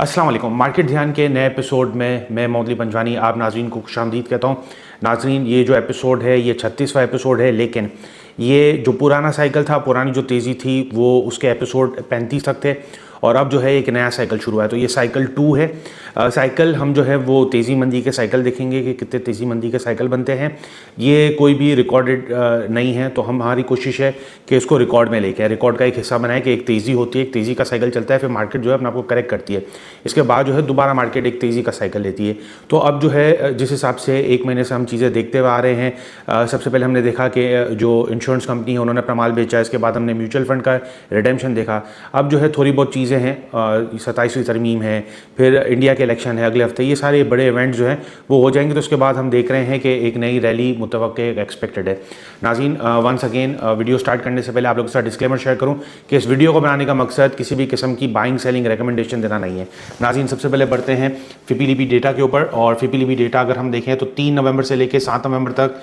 अस्सलाम वालेकुम। मार्केट ध्यान के नए एपिसोड में मैं मौदली पंजवानी आप नाज़रीन को खुशामदीद कहता हूँ। नाज़रीन, ये जो एपिसोड है ये 36वां एपिसोड है, लेकिन ये जो पुराना साइकिल था, पुरानी जो तेज़ी थी, वो उसके एपिसोड 35 तक थे और अब जो है एक नया साइकिल शुरू हुआ है। तो ये साइकिल 2 है। साइकिल हम जो है वो तेज़ी मंदी के साइकिल देखेंगे कि कितने तेज़ी मंदी के साइकिल बनते हैं। ये कोई भी रिकॉर्डेड नहीं है, तो हमारी कोशिश है कि इसको रिकॉर्ड में लेके आए, रिकॉर्ड का एक हिस्सा बनाए कि एक तेज़ी होती है, एक तेज़ी का साइकिल चलता है, फिर मार्केट जो है अपने आपको करेक्ट करती है, इसके बाद जो है दोबारा मार्केट एक तेज़ी का साइकिल लेती है। तो अब जो है जिस हिसाब से एक महीने से हम चीज़ें देखते हुए आ रहे हैं, सबसे पहले हमने देखा कि जो इंश्योरेंस कंपनी है उन्होंने अपना माल बेचा, इसके बाद हमने म्यूचुअल फंड का रिडेम्पशन देखा। अब जो है थोड़ी बहुत चीज़ें हैं, 27वीं तरमीम है, फिर इंडिया के इलेक्शन है अगले हफ्ते, ये सारे बड़े इवेंट्स जो हैं वो हो जाएंगे। तो उसके बाद हम देख रहे हैं कि एक नई रैली मुतवक्के एक्सपेक्टेड है। नाज़रीन, वंस अगेन वीडियो स्टार्ट करने से पहले आप लोगों के साथ डिस्क्लेमर शेयर करूं कि इस वीडियो को बनाने का मकसद किसी भी किस्म की बाइंग सेलिंग रिकमेंडेशन देना नहीं है। नाज़रीन, सबसे पहले बढ़ते हैं फिपीलीपी डेटा के ऊपर। और फिपीलीपी डेटा अगर हम देखें तो 3 नवंबर से लेकर 7 नवंबर तक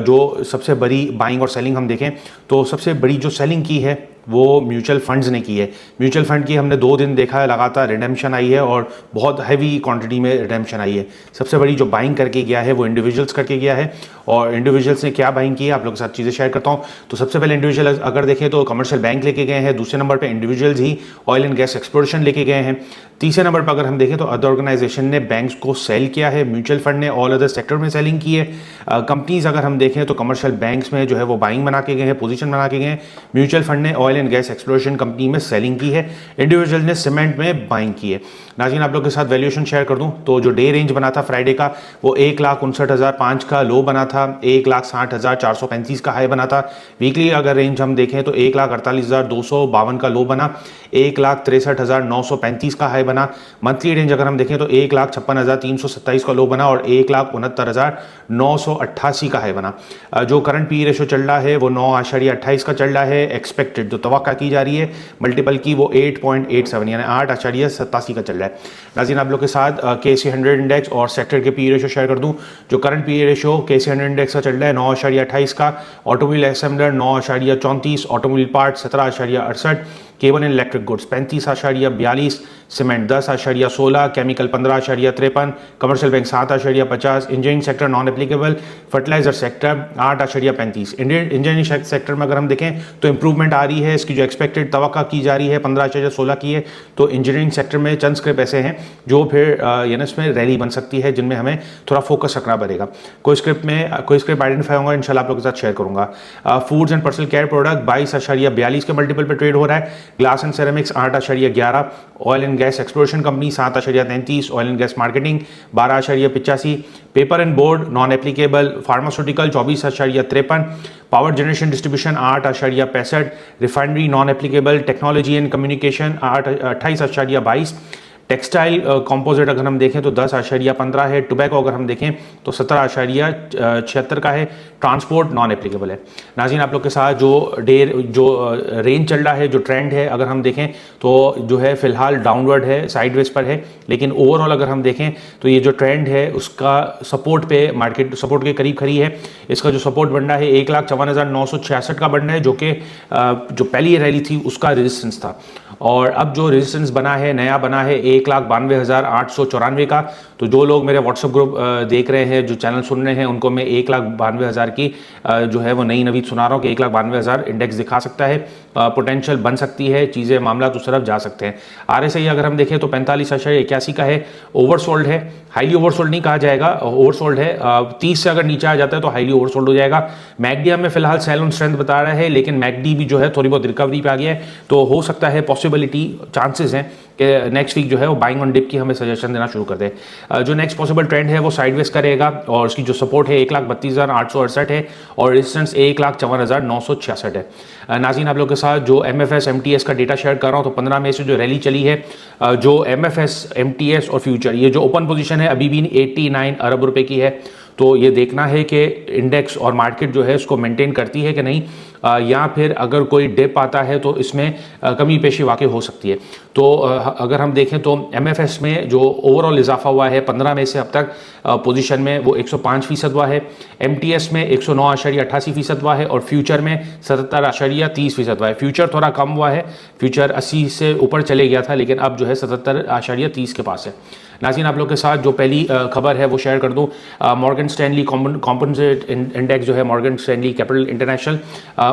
जो सबसे बड़ी बाइंग और सेलिंग हम देखें तो सबसे बड़ी जो सेलिंग की है वो म्यूचुअल फंड्स ने की है। म्यूचुअल फंड की हमने 2 दिन देखा है, लगातार रिडेम्पशन आई है और बहुत हैवी क्वांटिटी में रिडेम्पशन आई है। सबसे बड़ी जो बाइंग करके गया है वो इंडिविजुअल्स करके गया है। और इंडिविजुअल्स ने क्या बाइंग की है आप लोगों के साथ चीज़ें शेयर करता हूँ। तो सबसे पहले इंडिविजुअल अगर देखें तो कमर्शियल बैंक लेके गए हैं, दूसरे नंबर पर individuals he oil and gas exploration लेके गए हैं, तीसरे नंबर पर अगर हम देखें तो अदर ऑर्गेनाइजेशन ने बैंक्स को सेल किया है, म्यूचुअल फंड ने ऑल अदर सेक्टर में सेलिंग की है। कंपनीज अगर हम देखें तो कमर्शियल बैंक्स में जो है वो बाइंग बना के गए हैं, पोजीशन बना के गए हैं। म्यूचुअल फंड ने oil and gas exploration company में सेलिंग की है, इंडिविजुअल ने सीमेंट में बाइंग की है। नाज़रीन, आप लोग के साथ वैल्यूएशन शेयर कर दूं तो जो डे रेंज बना था फ्राइडे का वो 1,59,005 का लो बना था, 1,60,435 का हाई बना था। वीकली अगर रेंज हम देखें तो 1,48,252 का लो बना, 1,63,935 का हाई बना। मंथली रेंज अगर हम देखें तो 1,56,327 का लो बना और 1,69,988 का हाई बना। जो करंट पी रेशो चल रहा है वो 9.28 का चल रहा है। एक्सपेक्टेड जो तवक्का की जा रही है मल्टीपल की वो 8.87 यानी 8.87 का चल रहा है। नाज़रीन, आप लोग के साथ KSE 100 इंडेक्स और सेक्टर के पी रेशो शेयर कर दूं। जो current P ratio KSE 100 index का चल रहा है 9.28 का, automobile assembler 9.34, automobile part 17.68, cable and electric goods 35.42, cement 10.16, chemical 15.53, commercial bank 7.50, engineering sector non applicable, fertiliser sector 8.35। Engineering sector में अगर हम देखें तो इंप्रूवमेंट आ रही है, इसकी जो एक्सपेक्टेड तवक्का की जा रही है 15.16 की है। तो इंजीनियरिंग सेक्टर में चंद स्क्रिप ऐसे हैं जो फिर इसमें रैली बन सकती है, जिनमें हमें थोड़ा फोकस रखना पड़ेगा। कोई स्क्रिप्ट आइडेंटिफाई होगा, इंशाल्लाह आप लोगों के साथ शेयर करूंगा। Foods and personal care product 22.42 के मल्टीपल पर ट्रेड हो रहा है। Glass and ceramics 8.11, oil and gas exploration company 7.33, oil and gas marketing 12.85, paper and board non applicable, pharmaceutical 24.53, power generation distribution 8.65, refinery non applicable, technology and communication 28.22, textile composite अगर हम देखें तो 10.15 है। Tobacco अगर हम देखें तो 17.76 का है। ट्रांसपोर्ट नॉन एप्लीकेबल है। नाज़रीन, आप लोग के साथ जो रेंज चल रहा है, जो ट्रेंड है अगर हम देखें तो जो है फिलहाल डाउनवर्ड है, साइडवेज पर है, लेकिन ओवरऑल अगर हम देखें तो ये जो ट्रेंड है उसका सपोर्ट पे मार्केट सपोर्ट के करीब खड़ी है। इसका जो सपोर्ट बन रहा है 1,54,966 का बन रहा है, जो कि जो पहली रैली थी उसका रेजिस्टेंस था। और अब जो रेजिस्टेंस बना है, नया बना है 1,92,894 का। तो जो लोग मेरे व्हाट्सएप ग्रुप देख रहे हैं, जो चैनल सुन रहे हैं, उनको मैं 1,92,000 की जो है वो नई नवीद सुना रहा हूँ कि 1,92,000 इंडेक्स दिखा सकता है, पोटेंशियल बन सकती है, चीज़ें मामला उस तरफ जा सकते हैं। RSI अगर हम देखें तो 45.81 का है, ओवरसोल्ड है। हाईली ओवरसोल्ड नहीं कहा जाएगा, ओवरसोल्ड है। 30 से अगर नीचे आ जाता है तो हाईली ओवरसोल्ड हो जाएगा। मैकडी में फिलहाल सेल ऑन स्ट्रेंथ बता रहा है, लेकिन मैकडी भी जो है थोड़ी बहुत रिकवरी पे आ गया है, तो हो सकता है पॉसिबिलिटी चांसेस हैं कि नेक्स्ट वीक जो है वो बाइंग ऑन डिप की हमें सजेशन देना शुरू कर दे। जो नेक्स्ट पॉसिबल ट्रेंड है वो साइडवेज करेगा और उसकी जो सपोर्ट है 1,32,868 है और रेजिस्टेंस 1,54,966 है। नाज़रीन, आप लोग के साथ जो MFS MTS का डेटा शेयर कर रहा हूँ तो 15 मई से जो रैली चली है, जो MFS MTS और फ्यूचर, ये जो ओपन पोजीशन है अभी भी 89 अरब रुपए की है। तो ये देखना है कि इंडेक्स और मार्केट जो है उसको मेंटेन करती है कि नहीं। या फिर अगर कोई डिप आता है तो इसमें कमी पेशी वाकई हो सकती है। तो अगर हम देखें तो MFS में जो ओवरऑल इजाफा हुआ है 15 में से अब तक पोजीशन में वो 105% हुआ है, MTS में 109.88% हुआ है और फ्यूचर में 77.30% हुआ है। फ्यूचर थोड़ा कम हुआ है, फ्यूचर 80 से ऊपर चले गया था, लेकिन अब जो है 77.30 के पास है। नाज़रीन, आप लोग के साथ जो पहली खबर है वो शेयर कर दूं, मॉर्गन स्टैनली कॉम्पोजिट इंडेक्स जो है मॉर्गन स्टैनली कैपिटल इंटरनेशनल,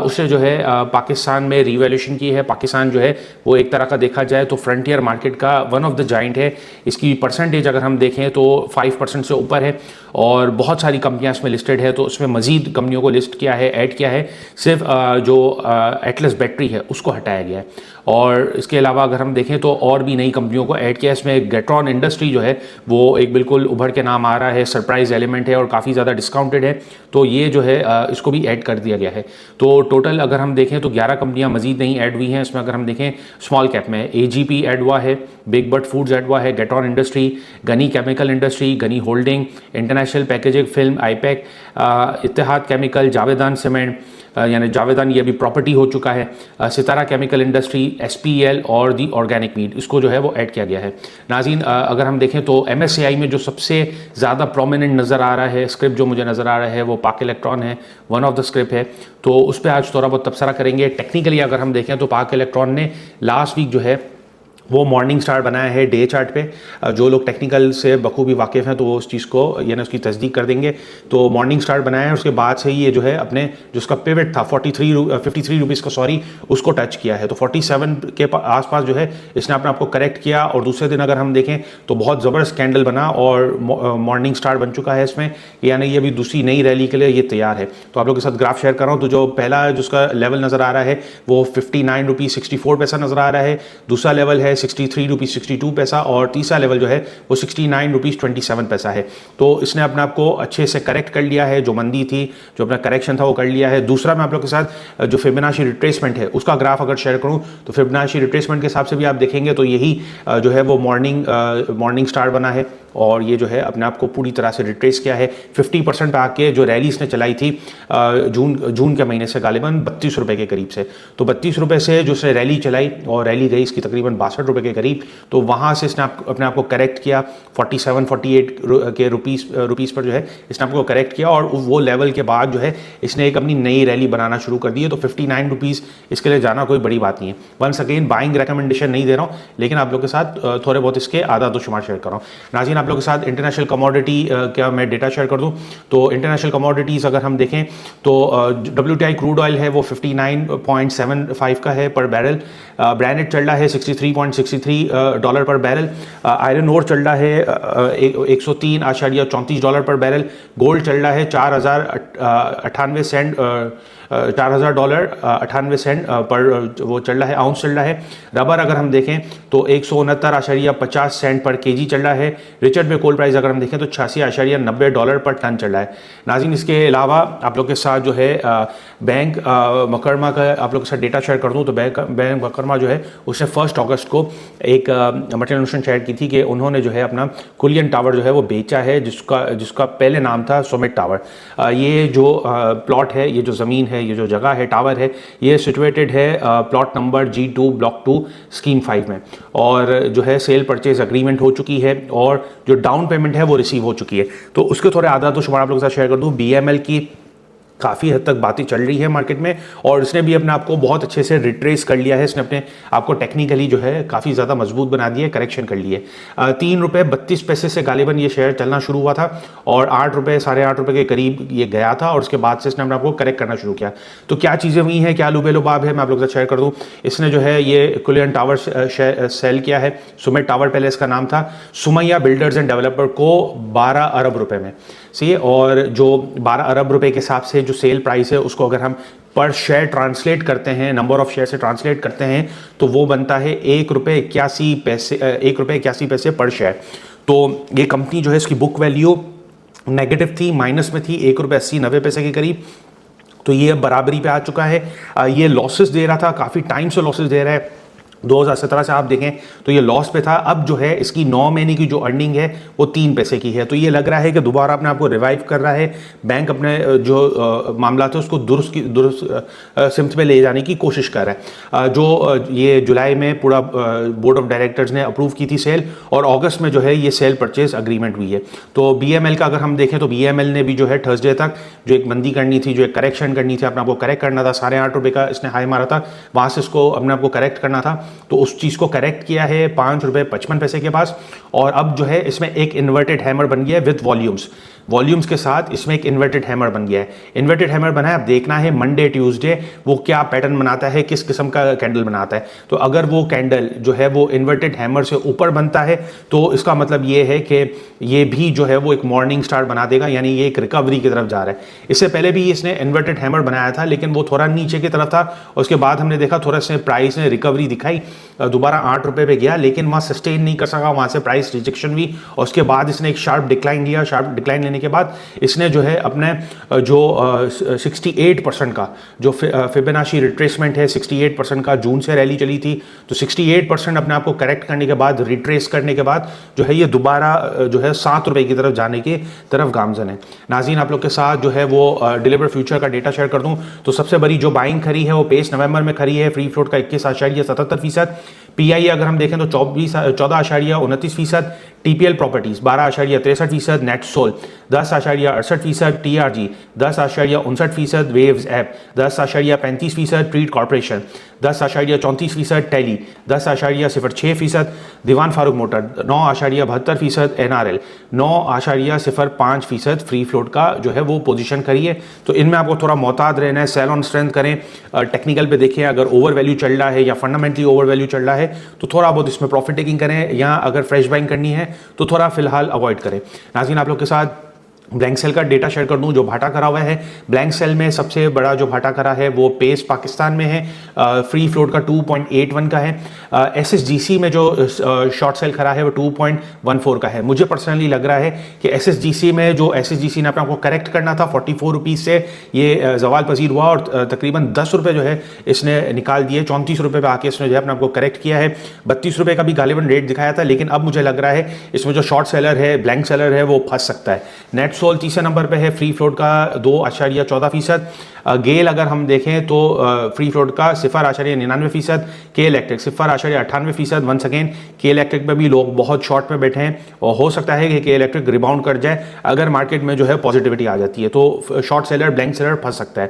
उससे जो है पाकिस्तान में रिवैल्यूएशन की है। पाकिस्तान जो है वो एक तरह का देखा जाए तो फ्रंटियर मार्केट का वन ऑफ द जाइंट है। इसकी परसेंटेज अगर हम देखें तो 5% से ऊपर है और बहुत सारी कंपनियां इसमें लिस्टेड है। तो उसमें मजीद कंपनियों को लिस्ट किया है, ऐड किया है, सिर्फ जो एटलस बैटरी है उसको हटाया गया है। और इसके अलावा अगर हम देखें तो और भी नई कंपनियों को ऐड किया है। इसमें गेट्रॉन इंडस्ट्री जो है वो एक बिल्कुल उभर के नाम आ रहा है, सरप्राइज एलिमेंट है और काफ़ी ज़्यादा डिस्काउंटेड है, तो ये जो है इसको भी ऐड कर दिया गया है। तो टोटल अगर हम देखें तो 11 कंपनियां मजीद नहीं ऐड हुई हैं इसमें। अगर हम देखें स्मॉल कैप में AGP ऐड हुआ है, बिग बट फूड्स ऐड हुआ है, Gatron industry, Ghani chemical industry, Ghani holding, international packaging film, IPAK, Ittehad chemical, Javedan cement, यानी जावेदान ये अभी प्रॉपर्टी हो चुका है, सितारा केमिकल इंडस्ट्री, SPEL और दी ऑर्गेनिक मीट, इसको जो है वो ऐड किया गया है। नाज़रीन, अगर हम देखें तो MSCI में जो सबसे ज़्यादा प्रोमिनेंट नज़र आ रहा है स्क्रिप्ट जो मुझे नज़र आ रहा है वो पाक इलेक्ट्रॉन है, वन ऑफ द स्क्रिप्ट है। तो उस पर आज थोड़ा बहुत तबसरा करेंगे। टेक्निकली अगर हम देखें तो पाक इलेक्ट्रॉन ने लास्ट वीक जो है वो मॉर्निंग स्टार बनाया है डे चार्ट पे। जो लोग टेक्निकल से बखूबी वाकिफ़ हैं तो वो उस चीज़ को यानी उसकी तस्दीक कर देंगे। तो मॉर्निंग स्टार बनाया है, उसके बाद से ही ये जो है अपने जो उसका पिवट था 53 रुपीज़ का उसको टच किया है। तो 47 के आसपास जो है इसने अपने आप को करेक्ट किया और दूसरे दिन अगर हम देखें तो बहुत ज़बरदस्त कैंडल बना और मॉर्निंग स्टार बन चुका है इसमें, यानी ये भी दूसरी नई रैली के लिए ये तैयार है। तो आप लोगों के साथ ग्राफ शेयर कर रहा हूँ। तो जो पहला जिसका लेवल नज़र आ रहा है वो 59 रुपीज़ 64 पैसा नज़र आ रहा है, दूसरा लेवल है 63 रुपीज़ 62 पैसा और तीसरा लेवल जो है वो 69 रुपीज़ 27 पैसा है। तो इसने अपने आप को अच्छे से करेक्ट कर लिया है, जो मंदी थी, जो अपना करेक्शन था वो कर लिया है। दूसरा मैं आप लोग के साथ जो फिबोनाची रिट्रेसमेंट है उसका ग्राफ अगर शेयर करूं तो फिबोनाची रिट्रेसमेंट के हिसाब से भी आप देखेंगे तो यही जो है वो मॉर्निंग स्टार बना है और ये जो है अपने आप को पूरी तरह से रिट्रेस किया है। 50% पे आके जो रैली इसने चलाई थी जून के महीने से गालिबन 32 रुपये के करीब से, तो 32 रुपये से जो इसने रैली चलाई और रैली गई इसकी तकरीबन 62 रुपये के करीब, तो वहाँ से इसने अपने आप को करेक्ट किया 47-48 के रुपीज़ पर जो है इसने आपको करेक्ट किया और वो लेवल के बाद जो है इसने एक अपनी नई रैली बनाना शुरू कर दी है। तो 59 रुपीज़ इसके लिए जाना कोई बड़ी बात नहीं है। वंस अगेन बाइंग रिकमेंडेशन नहीं दे रहा हूँ, लेकिन आप लोग के साथ थोड़े बहुत इसके आधा तो शुमार शेयर कर रहा हूँ। नाज़रीन, आप लोग के साथ इंटरनेशनल कमोडिटी क्या मैं डेटा शेयर कर दूं तो इंटरनेशनल कमोडिटीज़ अगर हम देखें तो WTI क्रूड ऑयल है वो 59.75 का है पर बैरल, ब्रांडेड चल रहा है $63.63 पर बैरल, आयरन ओर चल रहा है $103.34 पर बैरल, गोल्ड चल रहा है $4,098 पर वो चल रहा है, आउंस चल रहा है। रबर अगर हम देखें तो 169.50 पर केजी चल रहा है। रिचर्ड में कोल प्राइस अगर हम देखें तो $86.90 पर टन चल रहा है। नाज़रीन, इसके अलावा आप लोग के साथ जो है बैंक मकरमा का आप लोग के साथ डेटा शेयर कर दूं तो बैंक मकरमा जो है उसने 1 अगस्त को एक मटेरियल न्यूज़ शेयर की थी कि उन्होंने जो है अपना कुलियन टावर जो है वो बेचा है, जिसका पहले नाम था सुमित टावर। ये जो प्लॉट है, ये जो ज़मीन है, ये जो जगह है, टावर है, ये सिचुएटेड है plot number G2 block 2 scheme 5 में और जो है सेल परचेज एग्रीमेंट हो चुकी है और जो डाउन पेमेंट है वो रिसीव हो चुकी है। तो उसके थोड़े आधा तो शुमार आप लोगों के साथ शेयर कर दूं। BML की काफ़ी हद तक बातें चल रही है मार्केट में और इसने भी अपने आप को बहुत अच्छे से रिट्रेस कर लिया है। इसने अपने आप को टेक्निकली जो है काफ़ी ज़्यादा मजबूत बना दिया है, करेक्शन कर लिए। 3 रुपये 32 पैसे से गालिबन ये शेयर चलना शुरू हुआ था और 8 रुपये 8.5 रुपये के करीब ये गया था और उसके बाद से इसने अपने आप को करेक्ट करना शुरू किया। तो क्या चीज़ें हुई हैं, क्या लुबेलो बाब है, मैं आप लोग से शेयर कर दूँ। इसने जो है ये कुलियन टावर सेल किया है, सुमित टावर पहले इसका नाम था, सुमैया बिल्डर्स एंड डेवलपर को 12 अरब रुपये में सी, और जो 12 अरब रुपये के हिसाब से जो सेल प्राइस है उसको अगर हम पर शेयर ट्रांसलेट करते हैं, नंबर ऑफ शेयर से ट्रांसलेट करते हैं तो वो बनता है ₹1.81 पर शेयर। तो ये कंपनी जो है इसकी बुक वैल्यू नेगेटिव थी, माइनस में थी ₹1.80-90 के करीब, तो ये अब बराबरी पे आ चुका है। ये लॉसेस दे रहा था, काफ़ी टाइम से लॉसेस दे रहा है 2017 से आप देखें तो ये लॉस पे था, अब जो है इसकी 9 महीने की जो अर्निंग है वो 3 पैसे की है। तो ये लग रहा है कि दोबारा अपने आपको रिवाइव कर रहा है, बैंक अपने जो मामला थे उसको दुरुस्त सिमत में ले जाने की कोशिश कर रहा है। जो ये जुलाई में पूरा बोर्ड ऑफ डायरेक्टर्स ने अप्रूव की थी सेल, और अगस्त में जो है ये सेल परचेज अग्रीमेंट हुई है। तो BML का अगर हम देखें तो BML ने भी जो है थर्सडे तक जो एक मंदी करनी थी, जो एक करेक्शन करनी थी, अपने आपको करेक्ट करना था, 8.5 रुपये का इसने हाई मारा था, वहाँ से इसको अपने आपको करेक्ट करना था, तो उस चीज़ को करेक्ट किया है 5 रुपये 55 पैसे के पास। और अब जो है इसमें एक इन्वर्टेड हैमर बन गया है विद वॉल्यूम्स के साथ, इसमें एक इन्वर्टेड हैमर बन गया है। इन्वर्टेड हैमर बना है, अब देखना है मंडे ट्यूसडे वो क्या पैटर्न बनाता है, किस किस्म का कैंडल बनाता है। तो अगर वो कैंडल जो है वो इन्वर्टेड हैमर से ऊपर बनता है तो इसका मतलब ये है कि ये भी जो है वो एक मॉर्निंग स्टार बना देगा, यानी ये एक रिकवरी की तरफ जा रहा है। इससे पहले भी इसने इन्वर्टेड हैमर बनाया था, लेकिन वो थोड़ा नीचे की तरफ था, और उसके बाद हमने देखा थोड़ा से प्राइस ने रिकवरी दिखाई, दोबारा 8 रुपये पे गया, लेकिन वहाँ सस्टेन नहीं कर सका, वहाँ से प्राइस रिजेक्शन हुई, और उसके बाद इसने एक शार्प डिक्लाइन लिया। शार्प डिक्लाइन लेने के बाद इसने जो है अपने जो 68% का जो फिबोनाची रिट्रेसमेंट है, 68% का जून से रैली चली थी, तो 68% अपने आप को करेक्ट करने के बाद, रिट्रेस करने के बाद जो है ये दोबारा जो है 7 रुपये की तरफ जाने की तरफ गामजन है। नाज़रीन, आप लोग के साथ जो है वो डिलीवर फ्यूचर का डेटा शेयर कर दूं तो सबसे बड़ी जो बाइंग खरी है वो पेस नवंबर में खरी है, फ्री फ्लोट का 21.77%, PI अगर हम देखें तो 14.29%, TPL properties 12.63%, NetSol 10.68%, TRG 10.59%, Waves app 10.35%, Treet corporation 10.34%, टेली 10.06%, Dewan Farooq motor 9.72%, NRL 9.05% free float का जो है वो पोजीशन करिए। तो इनमें आपको थोड़ा मोहतात रहना है, सेल ऑन स्ट्रेंथ करें, टेक्निकल पे देखें अगर ओवर वैल्यू चल रहा है या फंडामेंटली ओवर वैल्यू चल रहा है तो थोड़ा बहुत इसमें प्रॉफिट टेकिंग करें, या अगर फ्रेश बाइंग करनी है तो थोड़ा फिलहाल अवॉइड करें। नाज़रीन, आप लोग के साथ ब्लैंक सेल का डेटा शेयर कर दूं जो भाटा करा हुआ है। ब्लैंक सेल में सबसे बड़ा जो भाटा करा है वो पेस पाकिस्तान में है, फ्री फ्लोट का 2.81 का है। SSGC में जो शॉर्ट सेल करा है वो 2.14 का है। मुझे पर्सनली लग रहा है कि SSGC में जो SSGC ने अपने आपको करेक्ट करना था 44 रुपीज़ से ये जवाल पजीर हुआ, और तकरीबन 10 रुपये जो है इसने निकाल दिए, 34 रुपये पे आके इसने जो है अपने आपको करेक्ट किया है। 32 रुपये का भी गालिबन रेट दिखाया था, लेकिन अब मुझे लग रहा है इसमें जो शॉर्ट सेलर है, ब्लैंक सेलर है, वो फंस सकता है। नेट सोल तीसरे नंबर पे है, फ्री फ्लोट का 2.14%। गेल अगर हम देखें तो फ्री फ्लोट का 0.99%, के इलेक्ट्रिक 0.98%। वंस अगेन के इलेक्ट्रिक पे भी लोग बहुत शॉर्ट पे बैठे हैं, और हो सकता है कि के इलेक्ट्रिक रिबाउंड कर जाए अगर मार्केट में जो है पॉजिटिविटी आ जाती है, तो शॉर्ट सेलर ब्लैंक सेलर फंस सकता है।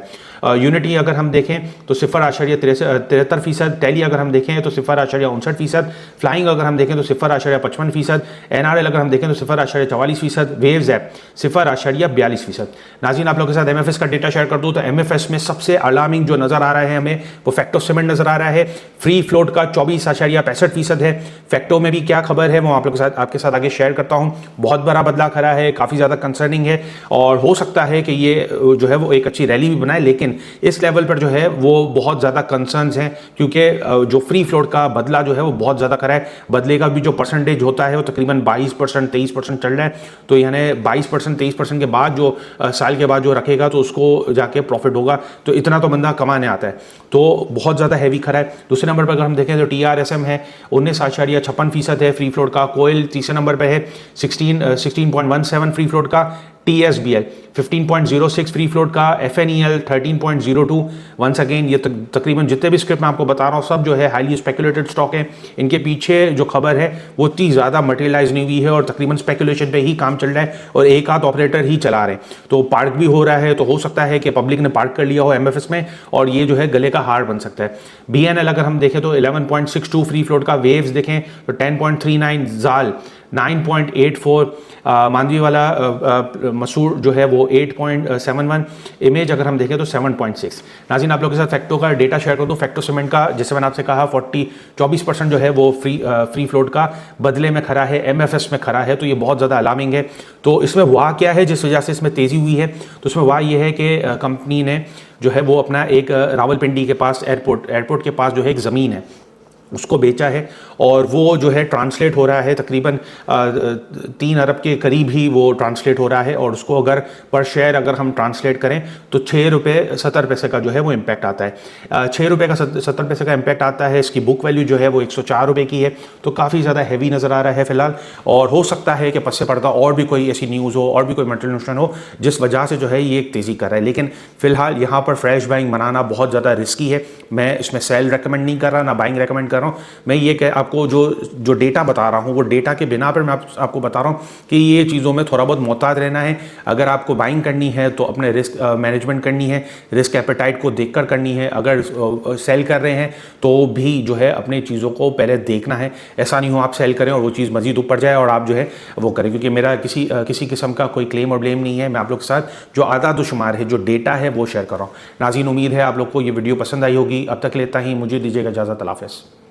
यूनिटी अगर हम देखें तो 0.73%, टैली अगर हम देखें तो 0.59%, फ्लाइंग अगर हम देखें तो 0.55%, NRL अगर हम देखें तो 0.44%, वेव्स ऐप 0.42%। नाज़रीन, आप लोगों के साथ MFS का डेटा शेयर कर दूं तो MFS में सबसे अलार्मिंग जो नजर आ रहा है हमें वो फैक्टो सीमेंट नजर आ रहा है। फ्री फ्लोट का 24.65% है। फैक्टो में भी क्या खबर है वो आप लोगों के साथ आपके साथ आगे शेयर करता हूं। बहुत बड़ा बदला खड़ा है, काफी ज्यादा कंसर्निंग है, और हो सकता है कि ये जो है वो एक अच्छी रैली भी बनाए, लेकिन इस लेवल पर जो है वो बहुत ज्यादा कंसर्न्स हैं, क्योंकि जो फ्री फ्लोट का बदला जो है वो बहुत ज्यादा खरा है। बदले का भी जो परसेंटेज होता है वो तकरीबन 22% 23% चल रहा है, तो यानी 22% 23% के बाद जो साल के बाद जो रखेगा तो उसको जाके प्रॉफिट होगा, तो इतना तो बंदा कमाने आता है, तो बहुत ज़्यादा हैवी खरा है। दूसरे नंबर पर अगर हम देखें तो TRSM है 19.56% है फ्री फ्लोट का। कोयल तीसरे नंबर पर है 16.17 फ्री फ्लोट का। TSBL 15.06 फ्री फ्लोट का। FNEL 13.02। वंस अगेन ये तकरीबन जितने भी स्क्रिप्ट मैं आपको बता रहा हूँ सब जो है हाईली स्पेकुलेटेड स्टॉक है। इनके पीछे जो खबर है वो इतनी ज़्यादा मटेरियलाइज नहीं हुई है और तकरीबन स्पेकुलेशन पे ही काम चल रहा है और एक आध ऑपरेटर ही चला रहे हैं, तो पार्क भी हो रहा है, तो हो सकता है कि पब्लिक ने पार्क कर लिया हो MFS में और ये जो है गले का हार बन सकता है। BNL अगर हम देखें तो 11.62 फ्री फ्लोट का। वेव्स देखें तो 10.39, जाल 9.84, मांडवी वाला मसूर जो है वो 8.71, इमेज अगर हम देखें तो 7.6। नाज़रीन, आप लोगों के साथ फैक्टो का डेटा शेयर कर दूं। फैक्टो सीमेंट का जैसे मैंने आपसे कहा 24% जो है वो फ्री फ्लोट का बदले में खड़ा है, MFS में खड़ा है, तो ये बहुत ज़्यादा अलार्मिंग है। तो इसमें वाह क्या है जिस वजह से इसमें तेज़ी हुई है, तो इसमें वाह ये है कि कंपनी ने जो है वो अपना एक रावलपिंडी के पास एयरपोर्ट के पास जो है एक ज़मीन है, उसको बेचा है और वो जो है ट्रांसलेट हो रहा है तकरीबन 3 अरब के करीब ही वो ट्रांसलेट हो रहा है। और उसको अगर पर शेयर अगर हम ट्रांसलेट करें तो 6 रुपये 70 पैसे का जो है वो इम्पैक्ट आता है। 6 रुपये का 70 पैसे का इम्पैक्ट आता है। इसकी बुक वैल्यू जो है वो 104 रुपये की है, तो काफ़ी ज़्यादा हैवी नज़र आ रहा है फिलहाल। और हो सकता है कि पस से पड़ता और भी कोई ऐसी न्यूज़ हो और भी कोई मटेरियल नुकसान हो जिस वजह से जो है ये एक तेज़ी कर रहा है। लेकिन फिलहाल यहाँ पर फ्रेश बाइंग बनाना बहुत ज़्यादा रिस्की है। मैं इसमें सेल रेकमेंड नहीं कर रहा, ना बाइंग रेकमेंड कर रहा हूँ। मैं ये आपको जो डेटा बता रहा हूँ वो डेटा के बिना पर मैं आपको बता रहा हूँ कि ये चीज़ों में थोड़ा बहुत मोहतात रहना है। अगर आपको बाइंग करनी है तो अपने रिस्क मैनेजमेंट करनी है, रिस्क एपेटाइट को देखकर करनी है। अगर सेल कर रहे हैं तो भी जो है अपनी चीज़ों को पहले देखना है। ऐसा नहीं हो आप सेल करें और वो चीज़ मजीद ऊपर जाए और आप जो है वो करें, क्योंकि मेरा किसी किस्म का कोई क्लेम और ब्लेम नहीं है। मैं आप लोग के साथ जो आदाद शुमार है, जो डेटा है वो शेयर कर रहा हूँ। नाज़रीन, उम्मीद है आप लोग को ये वीडियो पसंद आई होगी। अब तक लेता ही मुझे दीजिएगा इजाज़त। अल्लाह हाफ़िज़।